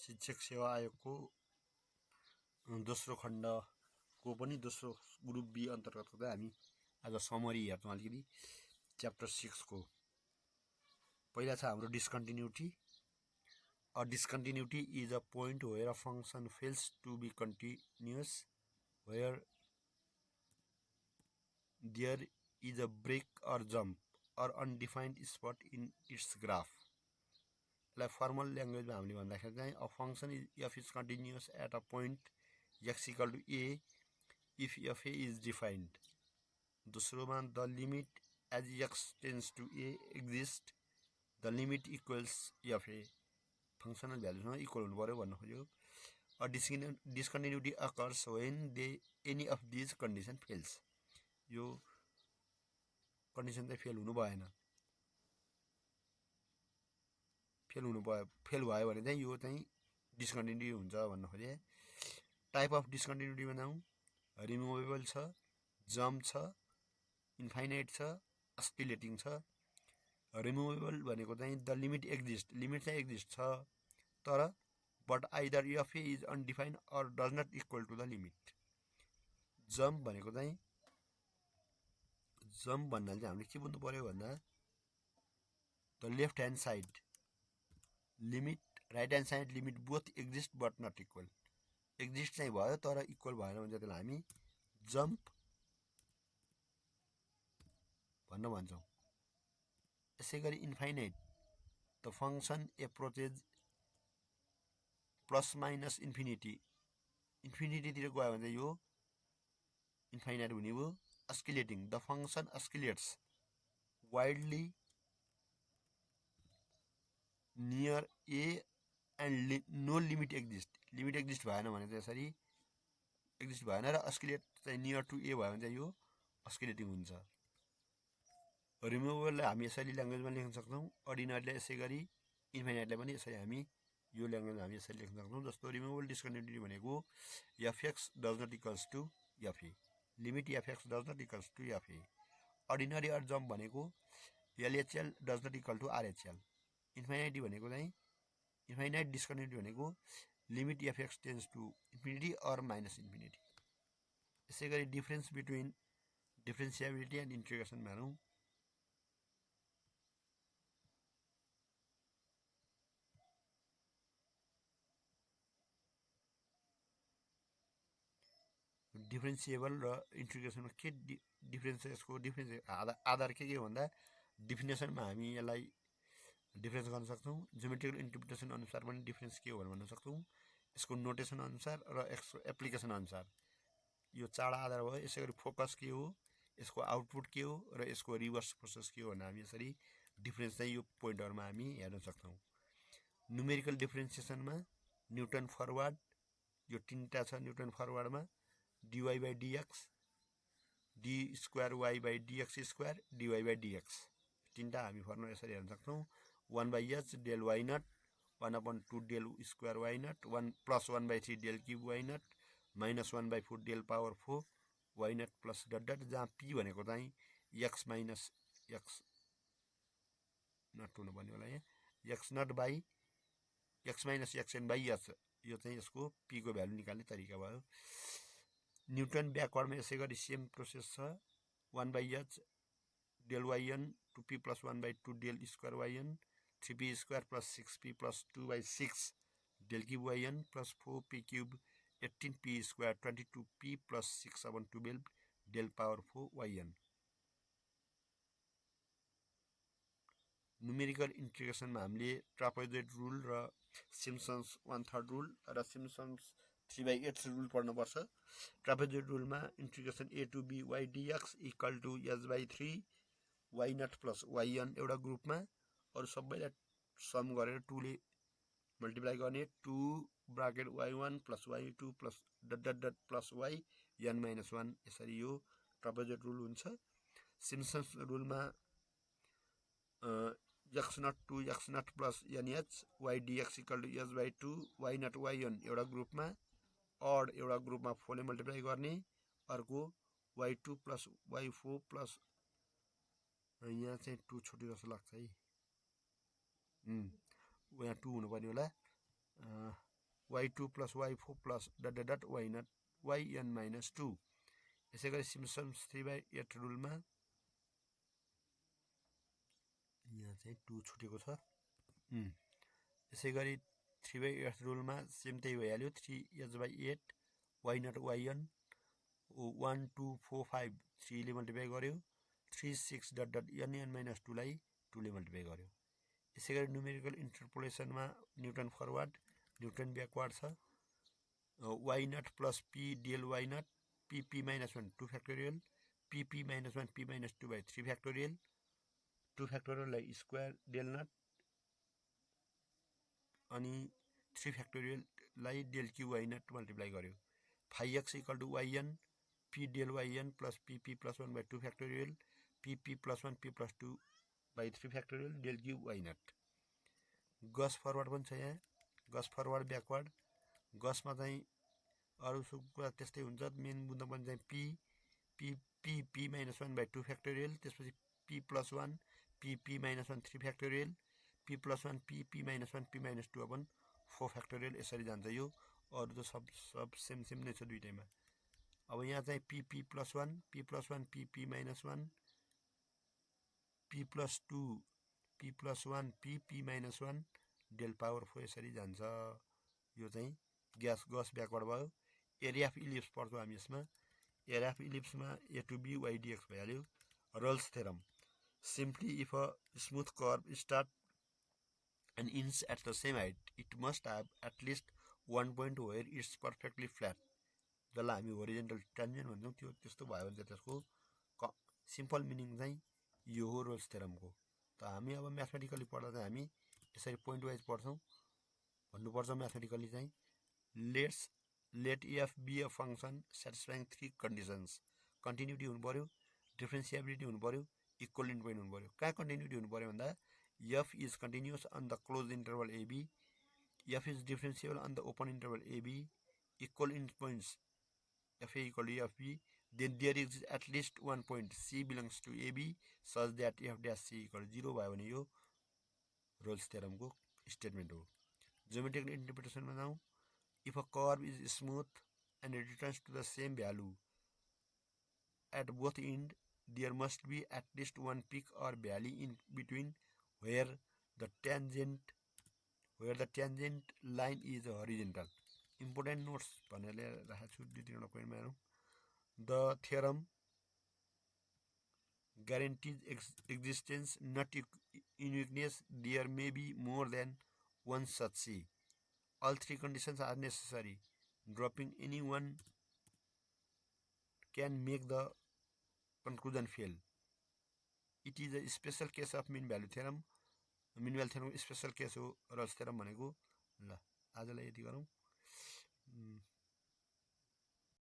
शिक्षक सेवा आयोगको दोस्रो खण्डको पनि दोस्रो ग्रुप बी अन्तर्गतको चाहिँ हामी आज समरी हेर्छौँ अलिकति च्याप्टर 6 को। पहिला छ हाम्रो डिस्कन्टिन्युटी। A discontinuity is a point where a function fails to be continuous, where there is a break or jump or undefined spot in its graph. Like formal language में हामीले भन्दाखेरि चाहिँ a function f is continuous at a point x equal to a if f is defined. दोस्रोमा the limit as x tends to a exists, the limit equals f a. Functional भ्यालुसँग equal हुनु पर्यो भन्न खोज्यो। A discontinuity occurs when any of these condition fails. यो condition चाहिँ fail हुनु भएन, फेल भयो भने चाहिँ यो चाहिँ डिस्कन्टिन्युटी हुन्छ भन्न खोजे। टाइप अफ डिस्कन्टिन्युटी बनाऊ, रिमुभेबल छ, जम्प छ, इन्फाइनाइट छ, अस्किलेटिङ छ। रिमुभेबल भनेको चाहिँ द लिमिट एक्जिस्ट, लिमिट चाहिँ एक्जिस्ट छ तर but either F is undefined or does not equal to the limit. Jump भनेको चाहिँ जम्प भन्नाले चाहिँ हामीले के बुझ्नु पर्यो भन्दा the left hand side limit, right hand side limit both exist but not equal. Exist चाहिँ भयो तर इक्वल भएन भने त्यसलाई हामी जम्प भन्न भन्छौँ। यसै गरी infinite, the function approaches plus minus infinity, इन्फिनिटीतिर गयो भने चाहिँ यो इन्फाइनाइट हुने भयो। Oscillating, the function oscillates widely near a and no limit exist, limit exist भएन भने चाहिँ यसरी एक्जिस्ट भएन र अस्किलेट चाहिँ नियर टु ए भयो भने चाहिँ यो अस्किलेटिङ हुन्छ। रिमुभेबललाई हामी यसरी ल्याङ्ग्वेजमा लेख्न सक्छौँ, अर्डिनरीलाई यसै गरी, इन्फाइनाइटलाई पनि यसरी हामी यो ल्याङ्ग्वेजमा हामी यसरी लेख्न सक्छौँ। जस्तो रिमुभेबल डिस्कन्टिन्युटी भनेको f x does not equals to f a, limit f x does not equals to f a. Ordinary or jump भनेको LHL does not equal to RHL. Infinity भनेको चाहिँ इन्फाइनाइट डिस्कन्टिन्युटी भनेको limit f x tends to infinity or minus infinity. यसै गरी difference between differentiability and integration भनौँ। Differentiable र इन्टिग्रेसनमा के difference, यसको डिफरेन्स आधार के भन्दा डिफिनेसनमा हामी यसलाई डिफरेन्स गर्न सक्छौँ। ज्योमेट्रिकल इन्टरप्रिटेसन अनुसार पनि डिफरेन्स के हो भनेर भन्न सक्छौँ। यसको नोटेसन अनुसार र यसको एप्लिकेसन अनुसार यो चारवटा आधार भयो। यसै गरी फोकस के हो, यसको आउटपुट के हो र यसको रिभर्स प्रोसेस के हो भनेर हामी यसरी डिफरेन्स चाहिँ यो पोइन्टहरूमा हामी हेर्न सक्छौँ। न्युमेरिकल डिफरेन्सिएसनमा न्युटन फरवर्ड, यो तिनवटा छ न्युटन फरवर्डमा, dy by dx, d square y by dx square, dy by dx, तीनटा हामी फर्मुला यसरी हेर्न सक्छौँ। 1/h del y naught, 1/2 del square y naught, 1 + 1/3 del cube y naught, -1/4 del power 4 y not plus dot dot, जहाँ p भनेको चाहिँ x minus x not हुनुपर्ने होला यहाँ, x naught by x minus xn by h, यो चाहिँ यसको p को भ्यालु निकाल्ने तरिका भयो। न्युटन ब्याकवर्डमा यसै गरी सेम प्रोसेस छ। 1/h del yn to p + 1/2 del square yn, 3p square plus 6p plus 2/6 del cube yn plus 4p cube 18p square 22p plus 6/12 del power 4 yn। Numerical इन्टिग्रेसनमा हामीले trapezoid rule र Simpson's 1/3 rule र Simpson's 3/8 rule पढ्नुपर्छ। Trapezoid रुलमा integration a to b y dx equal to h/3 y not plus yn एउटा ग्रुपमा, अरू सबैलाई सम गरेर 2 ले मल्टिप्लाई गर्ने, 2 bracket y1 plus y2 plus dot dot dot plus y n - 1, यसरी यो ट्रापेजोइड रुल हुन्छ। सिम्पसन्स रुलमा x nought to x nought plus nh y dx equal to h/2 y nought yn एउटा ग्रुपमा, odd एउटा ग्रुपमा 4 ले मल्टिप्लाई गर्ने, अर्को y2 प्लस y4 प्लस, यहाँ चाहिँ 2 छुट्यो जस्तो लाग्छ है, यहाँ 2 हुनुपर्ने होला, y2 plus y4 plus dot dot dot yn minus 2 यसै गरी सिम्पसन्स 3/8 रुलमा यहाँ चाहिँ 2 छुटेको छ यसै गरी 3/8 रुलमा सेम त्यही भइहाल्यो 3h/8 y0 yn 1 2 4 5 3 ले मल्टिप्लाई गर्यो 3 6 डट डट n minus 2 लाई 2 ले मल्टिप्लाई गर्यो यसै गरी न्युमेरिकल इन्टरपोलेसनमा न्युटन फरवर्ड न्युटन ब्याकवर्ड छ y0 plus p del y0 pp minus 1 2 factorial pp minus 1 p minus 2 by 3 factorial 2 factorial लाई स्क्वायर del नट अनि 3 factorial लाई del q y0 मल्टिप्लाई गर्यो 5x equal to yn p del yn plus pp plus 1 by 2 factorial pp plus 1 p plus 2 by 3 factorial del q y0 Gus forward पनि छ यहाँ गस forward backward गसमा चाहिँ अरु कुरा त्यस्तै हुन्छ मेन बुझ्नु पनि चाहिँ p minus 1 by 2 factorial त्यसपछि p plus 1 p minus 1 3 factorial p plus 1 p minus 1 p minus 2 upon 4 factorial यसरी जान्छ यो अरु त सब सेम नै छ दुईटैमा अब यहाँ चाहिँ p plus 1 p minus 1 p plus 2 p plus 1 p minus 1 del power 4 यसरी जान्छ यो चाहिँ गस ब्याकवर्ड भयो एरिया अफ इलिप्स पढ्छौं हामी यसमा एरिया अफ इलिप्समा a to b y dx भइहाल्यो Rolle's theorem simply if a smooth curve start and ends at the same height it must have at least one point where it's perfectly flat जसलाई हामी horizontal tangent भन्छौं त्यो त्यस्तो भयो भने त्यसको simple meaning चाहिँ यो हो रोल्स थ्योरमको त हामी अब म्याथमेटिकली पढ्दा चाहिँ हामी यसरी पोइन्ट वाइज पढ्छौं भन्नुपर्छ म्याथमेटिकली चाहिँ let f be a function satisfying three conditions continuity हुनु पर्यो डिफरेन्शिएबिलिटी हुनु पर्यो इक्वल इन्डिपेन्डेन्ट हुनु पर्यो कहाँ कन्टिन्युटी हुनु पर्यो भन्दा f is continuous on the closed interval ab f is differentiable on the open interval ab equal in points fa equal to fb then there exists at least one point c belongs to ab such that f dash c equal to 0 भयो भने यो roles थ्योरमको statement हो geometrical इन्टरप्रिटेसनमा जाउँ if a curve is smooth and it returns to the same value at both ends there must be at least one peak or valley in between where the tangent line is horizontal important notes भनेर राखेको छु दुई तीनवटा पोइन्टमा हेरौँ the theorem guarantees existence not uniqueness there may be more than one such c all three conditions are necessary dropping any one can make the conclusion fail it is a special case of mean value theorem mean value theorem special case हो Rolle's theorem भनेको ल आजलाई यति गरौँ